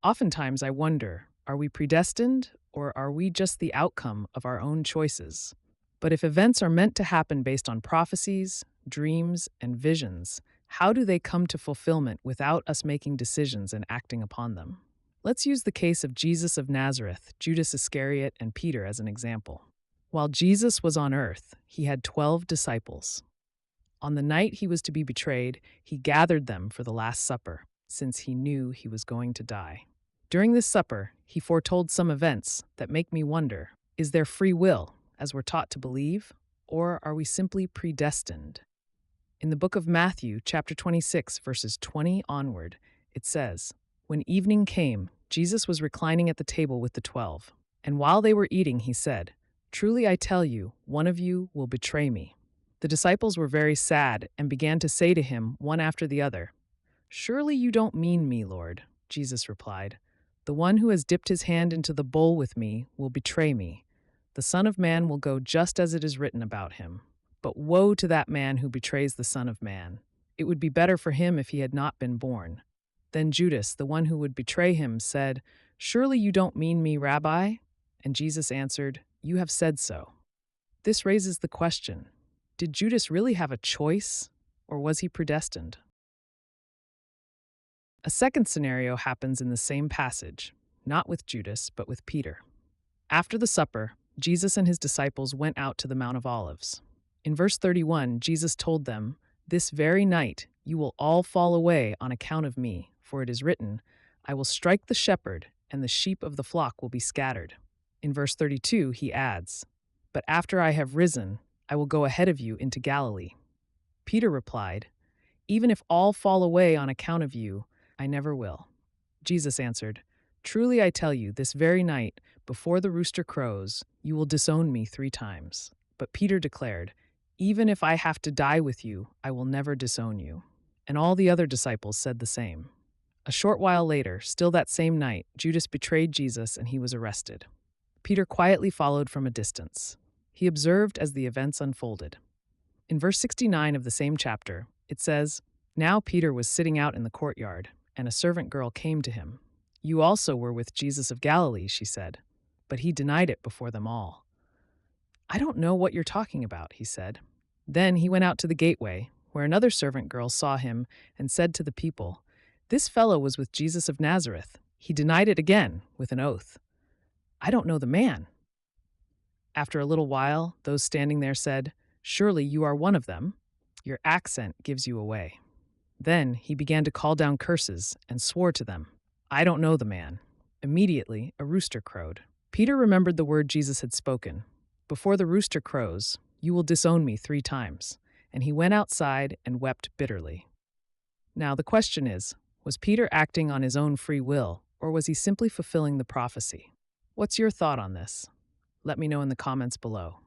Oftentimes, I wonder, are we predestined or are we just the outcome of our own choices? But if events are meant to happen based on prophecies, dreams, and visions, how do they come to fulfillment without us making decisions and acting upon them? Let's use the case of Jesus of Nazareth, Judas Iscariot, and Peter as an example. While Jesus was on earth, he had 12 disciples. On the night he was to be betrayed, he gathered them for the Last Supper, since he knew he was going to die. During this supper, he foretold some events that make me wonder, is there free will, as we're taught to believe, or are we simply predestined? In the book of Matthew, chapter 26, verses 20 onward, it says, "When evening came, Jesus was reclining at the table with the 12. And while they were eating, he said, 'Truly I tell you, one of you will betray me.' The disciples were very sad and began to say to him, one after the other, 'Surely you don't mean me, Lord.' Jesus replied, 'The one who has dipped his hand into the bowl with me will betray me. The Son of Man will go just as it is written about him. But woe to that man who betrays the Son of Man. It would be better for him if he had not been born.' Then Judas, the one who would betray him, said, 'Surely you don't mean me, Rabbi?' And Jesus answered, 'You have said so.'" This raises the question, did Judas really have a choice, or was he predestined? A second scenario happens in the same passage, not with Judas, but with Peter. After the supper, Jesus and his disciples went out to the Mount of Olives. In verse 31, Jesus told them, "This very night you will all fall away on account of me, for it is written, 'I will strike the shepherd, and the sheep of the flock will be scattered.'" In verse 32, he adds, "But after I have risen, I will go ahead of you into Galilee." Peter replied, "Even if all fall away on account of you, I never will." Jesus answered, "Truly I tell you, this very night, before the rooster crows, you will disown me 3 times." But Peter declared, "Even if I have to die with you, I will never disown you." And all the other disciples said the same. A short while later, still that same night, Judas betrayed Jesus and he was arrested. Peter quietly followed from a distance. He observed as the events unfolded. In verse 69 of the same chapter, it says, "Now Peter was sitting out in the courtyard, and a servant girl came to him. 'You also were with Jesus of Galilee,' she said. But he denied it before them all. 'I don't know what you're talking about,' he said. Then he went out to the gateway, where another servant girl saw him and said to the people, 'This fellow was with Jesus of Nazareth.' He denied it again with an oath. 'I don't know the man.' After a little while, those standing there said, 'Surely you are one of them. Your accent gives you away.' Then he began to call down curses and swore to them, 'I don't know the man.' Immediately, a rooster crowed. Peter remembered the word Jesus had spoken, 'Before the rooster crows, you will disown me 3 times.' And he went outside and wept bitterly." Now the question is, was Peter acting on his own free will, or was he simply fulfilling the prophecy? What's your thought on this? Let me know in the comments below.